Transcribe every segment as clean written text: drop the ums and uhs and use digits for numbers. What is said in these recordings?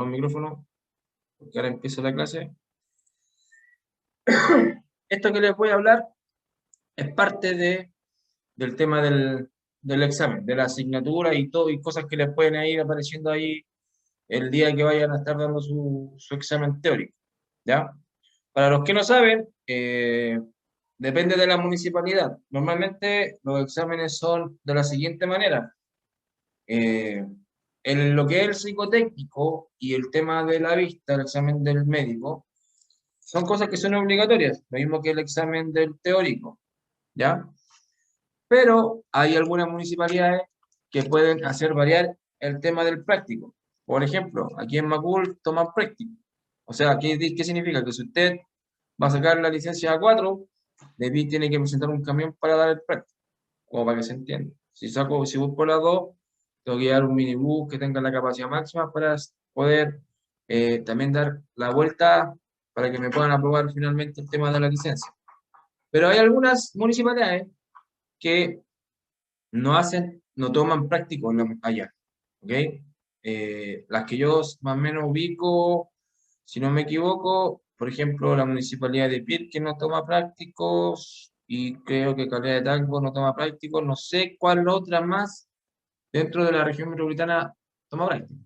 el micrófono, porque ahora empieza la clase. Esto que les voy a hablar es parte del tema del examen, de la asignatura y todo, y cosas que les pueden ir apareciendo ahí el día que vayan a estar dando su examen teórico, ¿ya? Para los que no saben, depende de la municipalidad. Normalmente los exámenes son de la siguiente manera. Eh, en lo que es el psicotécnico y el tema de la vista, el examen del médico, son cosas que son obligatorias, lo mismo que el examen del teórico, ¿ya? Pero hay algunas municipalidades que pueden hacer variar el tema del práctico. Por ejemplo, aquí en Macul toman práctico. O sea, ¿qué significa? Que si usted va a sacar la licencia A4, de tiene que presentar un camión para dar el práctico, como para que se entienda. Si busco la 2, tengo que llevar un minibús que tenga la capacidad máxima para poder también dar la vuelta para que me puedan aprobar finalmente el tema de la licencia. Pero hay algunas municipalidades que no toman prácticos allá, ¿ok? Las que yo más o menos ubico, si no me equivoco, por ejemplo, la municipalidad de Pirque no toma prácticos y creo que Calera de Tango no toma prácticos, no sé cuál otra más dentro de la región metropolitana toma prácticos,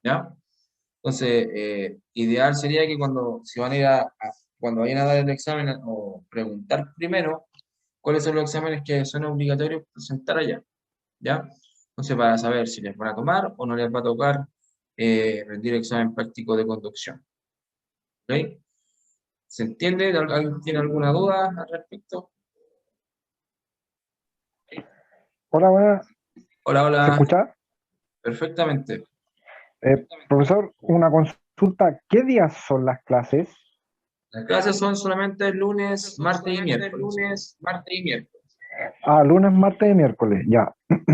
¿ya? Entonces, ideal sería que si van a ir cuando vayan a dar el examen o preguntar primero cuáles son los exámenes que son obligatorios presentar allá, ¿ya? Entonces, para saber si les van a tomar o no les va a tocar rendir examen práctico de conducción. ¿Ok? ¿Se entiende? ¿Alguien tiene alguna duda al respecto? Hola, buenas. Hola, ¿Se hola. escucha? Perfectamente. Profesor, una consulta. ¿Qué días son las clases? Las clases son solamente lunes, martes y miércoles. Ah, lunes, martes y miércoles, ya.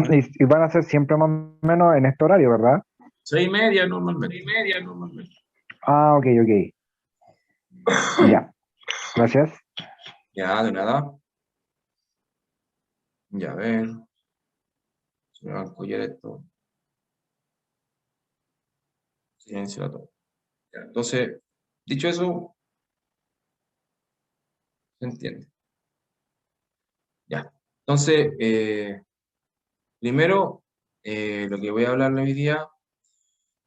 Y van a ser siempre más o menos en este horario, ¿verdad? 6:30 normalmente. Ah, ok, ok. Ya, gracias. Ya, de nada. Ya, a ver. Se me va a encollar esto. Silencio todo. Ya, entonces, dicho eso, se entiende. Ya. Entonces, primero, lo que voy a hablar hoy día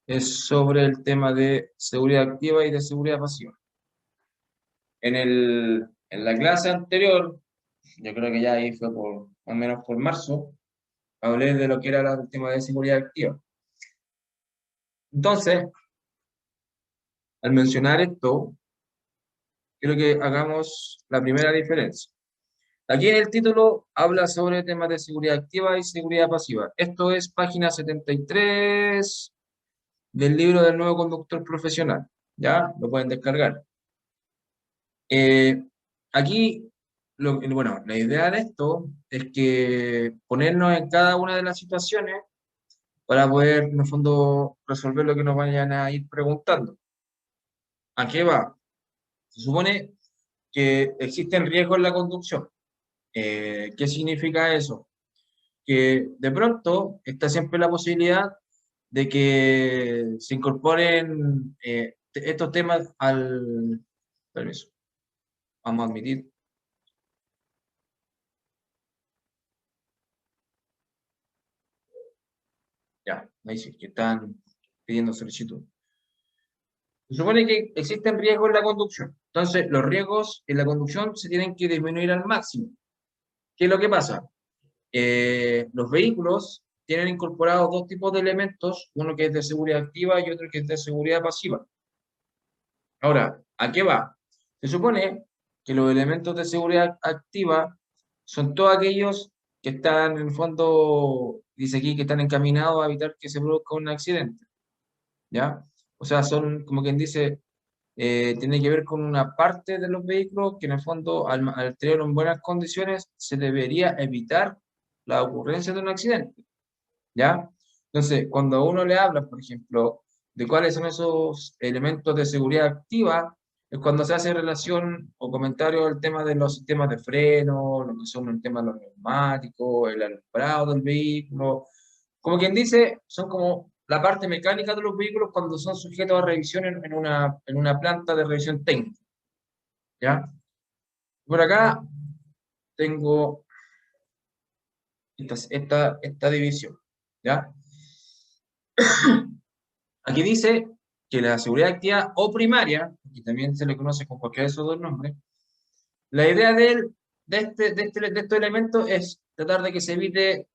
es sobre el tema de seguridad activa y de seguridad pasiva. En la clase anterior, yo creo que ya ahí fue más o menos por marzo, hablé de lo que era el tema de seguridad activa. Entonces, al mencionar esto, quiero que hagamos la primera diferencia. Aquí en el título habla sobre temas de seguridad activa y seguridad pasiva. Esto es página 73 del libro del nuevo conductor profesional. ¿Ya? Lo pueden descargar. Eh, Aquí, bueno, la idea de esto es que ponernos en cada una de las situaciones para poder, en el fondo, resolver lo que nos vayan a ir preguntando. ¿A qué va? Se supone que existen riesgos en la conducción. ¿Qué significa eso? Que de pronto está siempre la posibilidad de que se incorporen estos temas al... Permiso, vamos a admitir. Ya, ahí sí, que están pidiendo solicitud. Se supone que existen riesgos en la conducción. Entonces, los riesgos en la conducción se tienen que disminuir al máximo. ¿Qué es lo que pasa? Los vehículos tienen incorporados dos tipos de elementos, uno que es de seguridad activa y otro que es de seguridad pasiva. Ahora, ¿a qué va? Se supone que los elementos de seguridad activa son todos aquellos que están, en el fondo, dice aquí, que están encaminados a evitar que se produzca un accidente, ¿ya? O sea, son, como quien dice, tiene que ver con una parte de los vehículos que en el fondo, al tener en buenas condiciones, se debería evitar la ocurrencia de un accidente, ¿ya? Entonces, cuando a uno le habla, por ejemplo, de cuáles son esos elementos de seguridad activa, es cuando se hace relación o comentario al tema de los sistemas de freno, lo que son el tema de los neumáticos, el alumbrado del vehículo. Como quien dice, son como la parte mecánica de los vehículos cuando son sujetos a revisión en una planta de revisión técnica. ¿Ya? Por acá tengo esta división. ¿Ya? Aquí dice que la seguridad activa o primaria, que también se le conoce con cualquiera de esos dos nombres, la idea de estos elementos es tratar de que se evite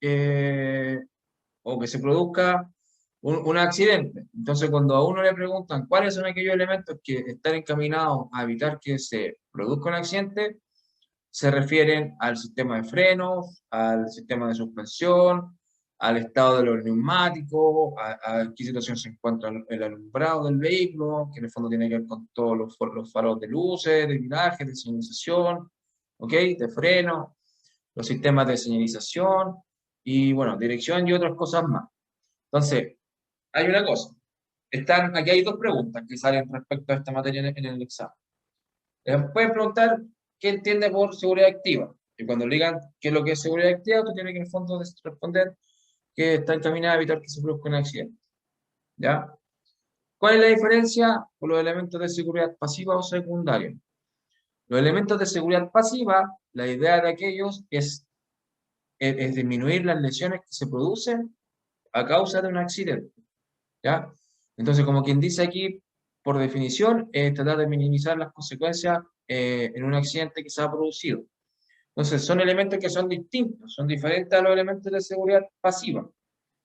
o que se produzca un accidente. Entonces, cuando a uno le preguntan cuáles son aquellos elementos que están encaminados a evitar que se produzca un accidente, se refieren al sistema de frenos, al sistema de suspensión, al estado de los neumáticos, a qué situación se encuentra el alumbrado del vehículo, que en el fondo tiene que ver con todos los faros de luces, de viraje, de señalización, ¿ok? De freno, los sistemas de señalización, y bueno, dirección y otras cosas más. Entonces, hay una cosa. Aquí hay dos preguntas que salen respecto a esta materia en el examen. Pueden preguntar qué entiende por seguridad activa. Y cuando le digan qué es lo que es seguridad activa, tú tienes que en el fondo responder que está encaminada a evitar que se produzca un accidente. ¿Ya? ¿Cuál es la diferencia con los elementos de seguridad pasiva o secundaria? Los elementos de seguridad pasiva, la idea de aquellos es disminuir las lesiones que se producen a causa de un accidente. ¿Ya? Entonces, como quien dice aquí, por definición, tratar de minimizar las consecuencias en un accidente que se ha producido. Entonces, son elementos que son distintos, son diferentes a los elementos de seguridad pasiva.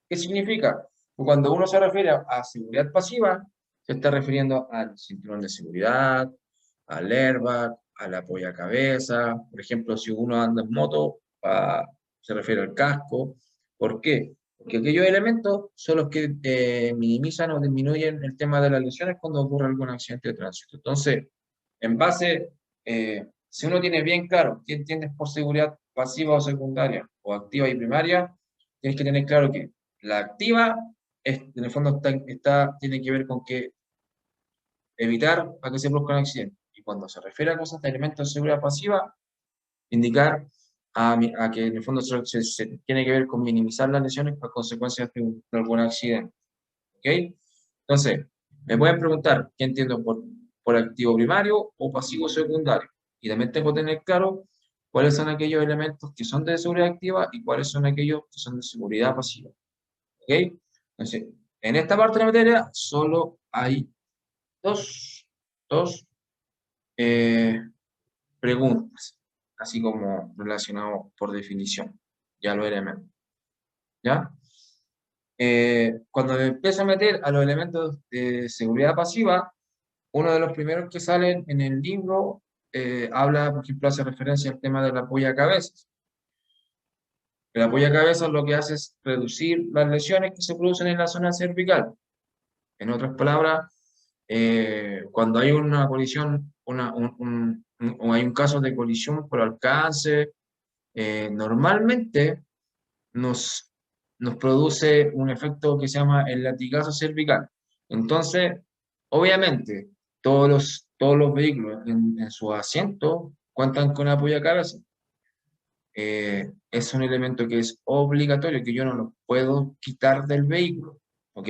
¿Qué significa? Pues cuando uno se refiere a seguridad pasiva, se está refiriendo al cinturón de seguridad, al airbag, al apoyacabezas. Por ejemplo, si uno anda en moto, se refiere al casco. ¿Por qué? Porque aquellos elementos son los que minimizan o disminuyen el tema de las lesiones cuando ocurre algún accidente de tránsito. Entonces, en base, si uno tiene bien claro qué entiendes por seguridad pasiva o secundaria, o activa y primaria, tienes que tener claro que la activa, en el fondo, tiene que ver con que evitar a que se produzca un accidente. Y cuando se refiere a cosas de elementos de seguridad pasiva, indicar a que en el fondo se tiene que ver con minimizar las lesiones a consecuencias de algún accidente. ¿Ok? Entonces, me pueden preguntar qué entiendo por activo primario o pasivo secundario. Y también tengo que tener claro cuáles son aquellos elementos que son de seguridad activa y cuáles son aquellos que son de seguridad pasiva. ¿Ok? Entonces, en esta parte de la materia solo hay dos preguntas, así como relacionado por definición. Ya lo elementos. ¿Ya? Cuando me empiezo a meter a los elementos de seguridad pasiva, uno de los primeros que salen en el libro habla, por ejemplo, hace referencia al tema del apoyacabezas. El apoyacabezas lo que hace es reducir las lesiones que se producen en la zona cervical. En otras palabras, cuando hay una colisión, o hay un caso de colisión por alcance, normalmente nos produce un efecto que se llama el latigazo cervical. Entonces, obviamente, todos los vehículos en su asiento cuentan con apoyacabezas. Es un elemento que es obligatorio, que yo no lo puedo quitar del vehículo. ¿Ok?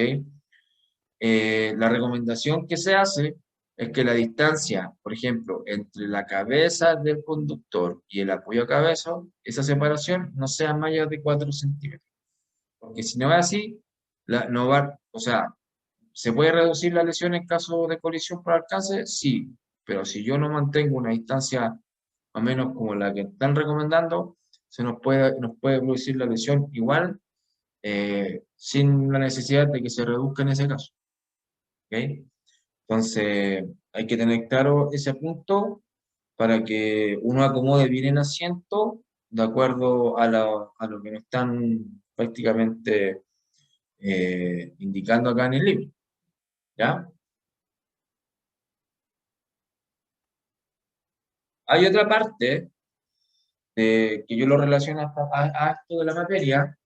La recomendación que se hace es que la distancia, por ejemplo, entre la cabeza del conductor y el apoyo a cabeza, esa separación no sea mayor de 4 centímetros. Porque si no es así, no va, o sea, ¿se puede reducir la lesión en caso de colisión por alcance? Sí, pero si yo no mantengo una distancia más o menos como la que están recomendando, nos puede producir la lesión igual, sin la necesidad de que se reduzca en ese caso. ¿Ok? Entonces, hay que tener claro ese punto para que uno acomode bien el asiento de acuerdo a lo que nos están prácticamente indicando acá en el libro. ¿Ya? Hay otra parte que yo lo relaciono a esto de la materia,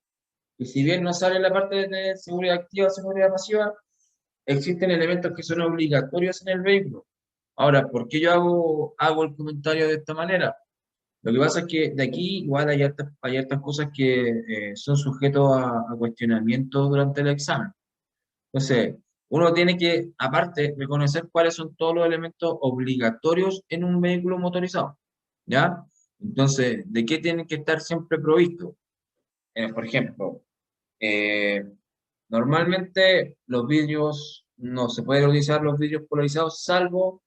que si bien no sale en la parte de seguridad activa o seguridad pasiva, existen elementos que son obligatorios en el vehículo. Ahora, ¿por qué yo hago el comentario de esta manera? Lo que pasa es que de aquí igual hay hartas cosas que son sujetos a cuestionamiento durante el examen. Entonces, uno tiene que, aparte, reconocer cuáles son todos los elementos obligatorios en un vehículo motorizado, ¿ya? Entonces, ¿de qué tienen que estar siempre provistos? Por ejemplo, eh, normalmente los vidrios, no se pueden utilizar los vidrios polarizados salvo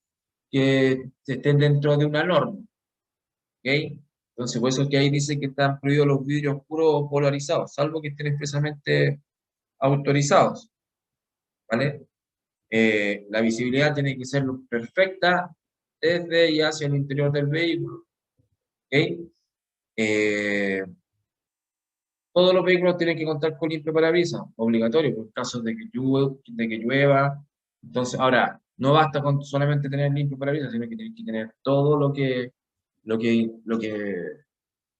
que estén dentro de una norma, ¿ok? Entonces, por eso que ahí dice que están prohibidos los vidrios oscuros o polarizados, salvo que estén expresamente autorizados, ¿vale? La visibilidad tiene que ser perfecta desde y hacia el interior del vehículo, ¿ok? Eh, Todos los vehículos tienen que contar con limpio parabrisas, obligatorio, por casos de que llueva. Entonces, ahora, no basta con solamente tener limpio parabrisas, sino que tienes que tener todo lo que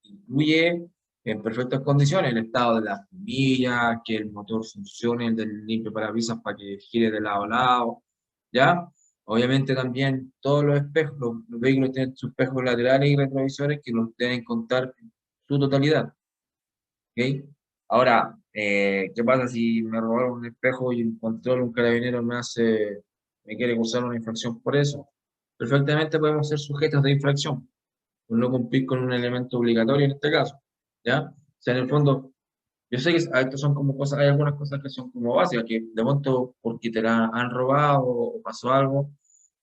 incluye en perfectas condiciones, el estado de las bombillas, que el motor funcione, el del limpio parabrisas para que gire de lado a lado, ¿ya? Obviamente también todos los espejos, los vehículos tienen sus espejos laterales y retrovisores que los deben contar en su totalidad, ¿ok? Ahora, ¿qué pasa si me robaron un espejo y un control, un carabinero me quiere cursar una infracción por eso? Perfectamente podemos ser sujetos de infracción por no cumplir con un elemento obligatorio en este caso, ¿ya? O sea, en el fondo, yo sé que estos son como cosas, hay algunas cosas que son como básicas, que de momento porque te la han robado o pasó algo,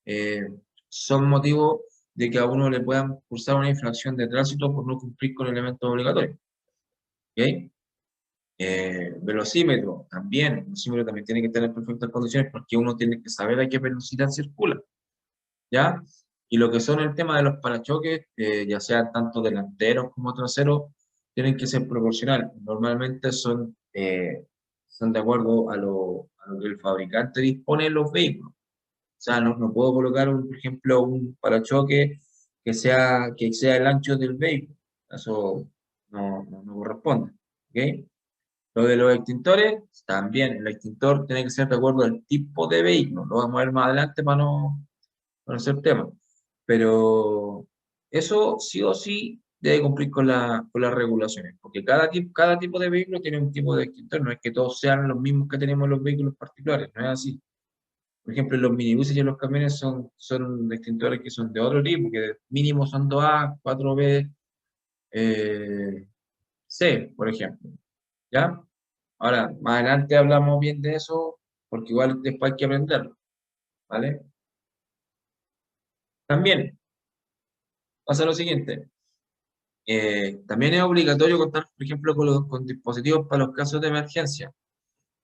eh, son motivos de que a uno le puedan cursar una infracción de tránsito por no cumplir con elementos obligatorios, ¿ok? El velocímetro también tiene que tener perfectas condiciones porque uno tiene que saber a qué velocidad circula, ¿ya? Y lo que son el tema de los parachoques, ya sean tanto delanteros como traseros, tienen que ser proporcionales. Normalmente son de acuerdo a lo que el fabricante dispone en los vehículos. O sea, no puedo colocar, por ejemplo, un parachoque que sea el ancho del vehículo. Eso no corresponde. ¿Ok? Lo de los extintores, también, el extintor tiene que ser de acuerdo al tipo de vehículo. Lo vamos a ver más adelante para no ser tema. Pero eso sí o sí debe cumplir con las regulaciones, porque cada tipo de vehículo tiene un tipo de extintor, no es que todos sean los mismos que tenemos en los vehículos particulares, no es así. Por ejemplo, en los minibuses y en los camiones son extintores que son de otro tipo, que mínimo son 2A, 4B, C, por ejemplo. ¿Ya? Ahora, más adelante hablamos bien de eso, porque igual después hay que aprenderlo, ¿vale? También pasa lo siguiente. También es obligatorio contar, por ejemplo, con dispositivos para los casos de emergencia.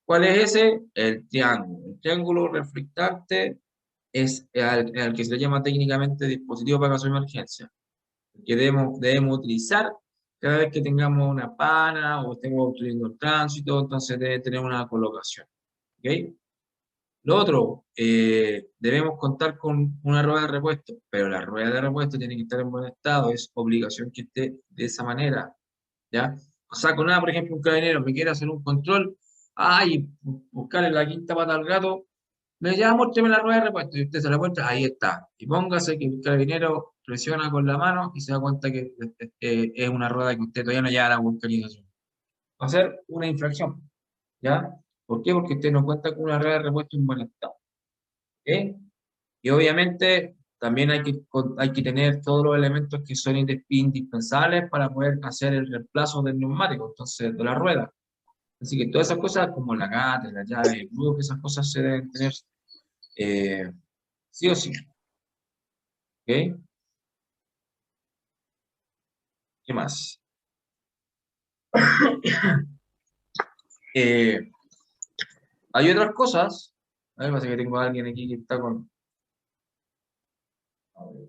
¿Cuál es ese? El triángulo. El triángulo reflectante es al que se le llama técnicamente dispositivo para casos de emergencia, que debemos utilizar cada vez que tengamos una pana o estemos obstruyendo el tránsito, entonces debe tener una colocación. ¿Ok? Lo otro, debemos contar con una rueda de repuesto, pero la rueda de repuesto tiene que estar en buen estado, es obligación que esté de esa manera, ¿ya? O sea, con nada, por ejemplo, un carabinero me quiere hacer un control, ay, buscarle la quinta pata al gato, me llama, muéstrame la rueda de repuesto, y usted se la muestra, ahí está. Y póngase que el carabinero presiona con la mano y se da cuenta que es una rueda que usted todavía no lleva la vulcanización. Va a ser una infracción, ¿ya? ¿Por qué? Porque usted no cuenta con una rueda de repuesto en buen estado. ¿Ok? Y obviamente también hay que tener todos los elementos que son indispensables para poder hacer el reemplazo del neumático, entonces de la rueda. Así que todas esas cosas como la gata, la llave, el plug, esas cosas se deben tener eh, sí o sí. ¿Ok? ¿Qué más? Eh, Hay otras cosas. A ver, parece que tengo a alguien aquí que está con. A ver,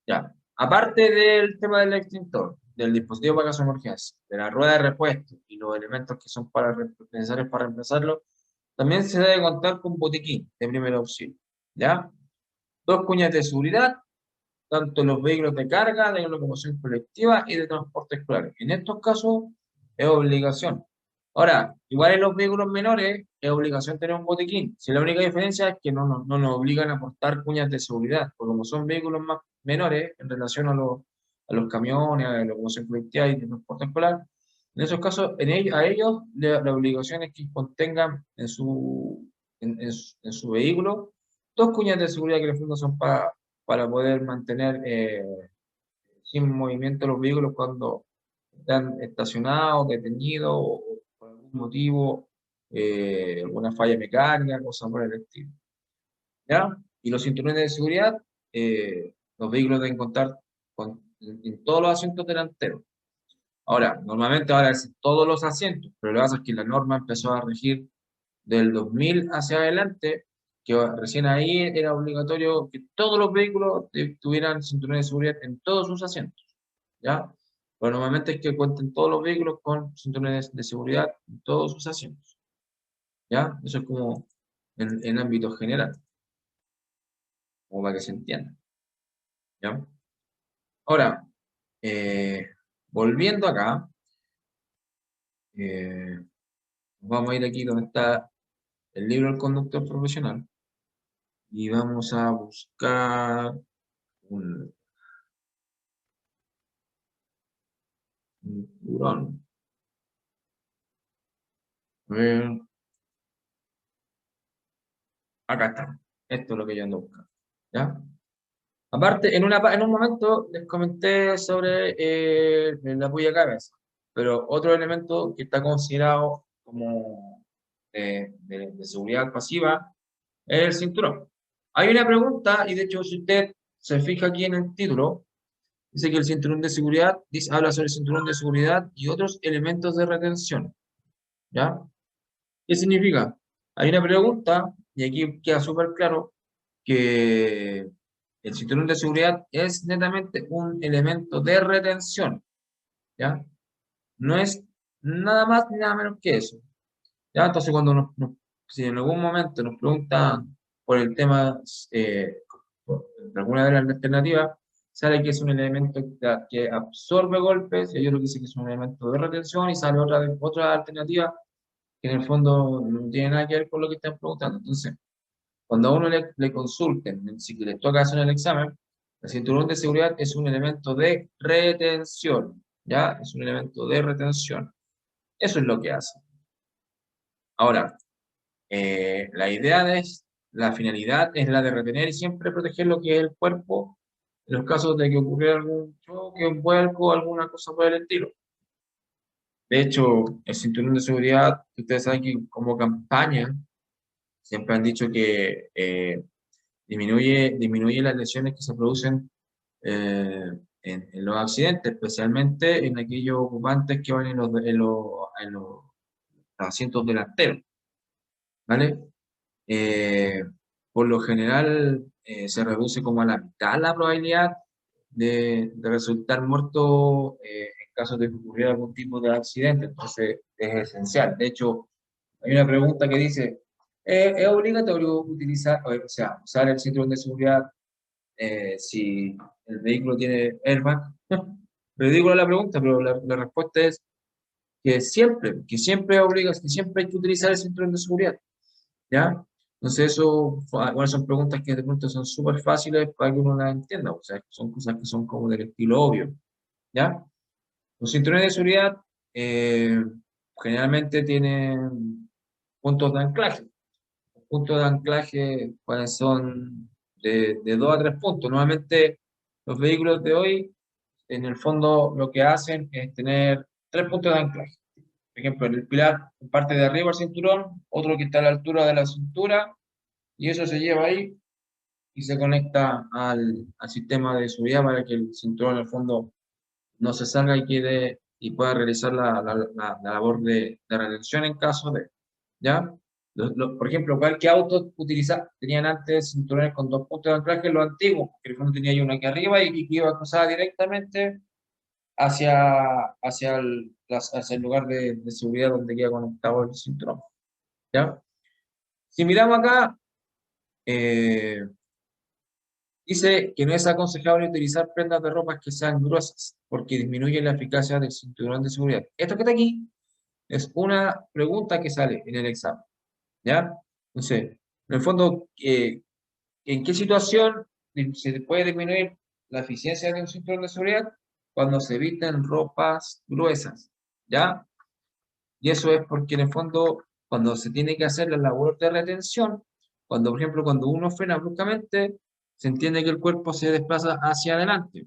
ya. Aparte del tema del extintor, del dispositivo para caso de emergencia, de la rueda de repuesto y los elementos que son necesarios para reemplazarlo, también se debe contar con botiquín de primer auxilio. ¿Ya? Dos cuñas de seguridad, tanto en los vehículos de carga, de locomoción colectiva y de transporte escolar. En estos casos es obligación. Ahora, igual en los vehículos menores es obligación tener un botiquín. Si la única diferencia es que no nos obligan a portar cuñas de seguridad, porque como son vehículos más menores en relación a los camiones, a la locomoción colectiva y de transporte escolar, En esos casos, a ellos la obligación es que contengan en su vehículo dos cuñas de seguridad que en el fondo son para poder mantener sin movimiento los vehículos cuando están estacionados, detenidos o por algún motivo, alguna falla mecánica, cosas por el estilo. ¿Ya? Y los cinturones de seguridad, los vehículos deben contar en todos los asientos delanteros. Ahora, normalmente ahora es todos los asientos, pero lo que pasa es que la norma empezó a regir del 2000 hacia adelante, que recién ahí era obligatorio que todos los vehículos tuvieran cinturones de seguridad en todos sus asientos, ¿ya? Pero normalmente es que cuenten todos los vehículos con cinturones de seguridad en todos sus asientos, ¿ya? Eso es como en ámbito general, como para que se entienda, ¿ya? Ahora, volviendo acá, eh, vamos a ir aquí donde está el libro del conductor profesional y vamos a buscar un cinturón. A ver, acá está. Esto es lo que yo ando buscando. ¿Ya? Aparte, en un momento les comenté sobre el apoyo de cabeza, pero otro elemento que está considerado como de seguridad pasiva es el cinturón. Hay una pregunta, y de hecho, si usted se fija aquí en el título, dice que el cinturón de seguridad, habla sobre el cinturón de seguridad y otros elementos de retención. ¿Ya? ¿Qué significa? Hay una pregunta, y aquí queda súper claro, que el cinturón de seguridad es netamente un elemento de retención, ¿ya? No es nada más ni nada menos que eso, ¿ya? Entonces, si en algún momento nos preguntan por el tema, por alguna de las alternativas, sale que es un elemento que absorbe golpes, y hay otro que dice que es un elemento de retención, y sale otra alternativa que en el fondo no tiene nada que ver con lo que están preguntando. Entonces, cuando a uno le consulten, si le toca hacer el examen, el cinturón de seguridad es un elemento de retención, ¿ya? Es un elemento de retención. Eso es lo que hace. Ahora, la finalidad es la de retener y siempre proteger lo que es el cuerpo en los casos de que ocurriera algún choque, un vuelco, alguna cosa por el estilo. De hecho, el cinturón de seguridad, ustedes saben que como campaña siempre han dicho que disminuye las lesiones que se producen eh, en los accidentes, especialmente en aquellos ocupantes que van en los asientos delanteros, ¿vale? Eh, por lo general se reduce como a la mitad la probabilidad de resultar muerto en caso de que ocurriera algún tipo de accidente, entonces es esencial. De hecho, hay una pregunta que dice, ¿es obligatorio usar el cinturón de seguridad si el vehículo tiene airbag? Ridícula la pregunta, pero la respuesta es que siempre obligas, que siempre hay que utilizar el cinturón de seguridad, ¿ya? Entonces bueno, son preguntas que de pronto son súper fáciles para que uno las entienda, o sea, son cosas que son como del estilo obvio, ¿ya? Los cinturones de seguridad eh, generalmente tienen puntos de anclaje. Los puntos de anclaje pues, son de 2 a 3 puntos. Nuevamente, los vehículos de hoy, en el fondo, lo que hacen es tener 3 puntos de anclaje. Por ejemplo, el pilar en parte de arriba del cinturón, otro que está a la altura de la cintura, y eso se lleva ahí y se conecta al sistema de seguridad para que el cinturón, en el fondo, no se salga y quede y pueda realizar la labor de retención en caso de, ¿ya? Por ejemplo, cualquier auto tenían antes cinturones con 2 puntos de anclaje, los antiguos, que el fondo tenía ahí uno aquí arriba y que iba cruzada directamente hacia el lugar de seguridad donde queda conectado el cinturón, ¿ya? Si miramos acá, eh, dice que no es aconsejable utilizar prendas de ropa que sean gruesas porque disminuye la eficacia del cinturón de seguridad. Esto que está aquí es una pregunta que sale en el examen, ¿ya? Entonces, en el fondo, ¿en qué situación se puede disminuir la eficiencia de un cinturón de seguridad? Cuando se eviten ropas gruesas, ¿ya? Y eso es porque en el fondo, cuando se tiene que hacer la labor de retención, cuando, por ejemplo, cuando uno frena bruscamente, se entiende que el cuerpo se desplaza hacia adelante.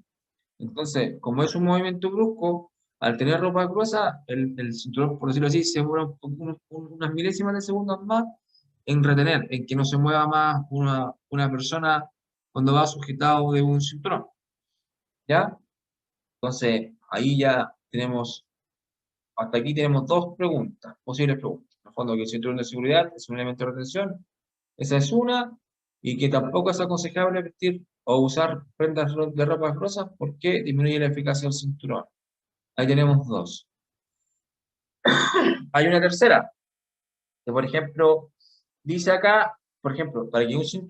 Entonces, como es un movimiento brusco, al tener ropa gruesa, el cinturón, por decirlo así, se demora unas milésimas de segundos más en retener, en que no se mueva más una persona cuando va sujetado de un cinturón. ¿Ya? Entonces, ahí ya tenemos, hasta aquí tenemos dos preguntas, posibles preguntas. En el fondo, que el cinturón de seguridad es un elemento de retención, esa es una, y que tampoco es aconsejable vestir o usar prendas de ropa grosas porque disminuye la eficacia del cinturón. Ahí tenemos dos. Hay una tercera, que por ejemplo, dice acá, por ejemplo, para que un cinturón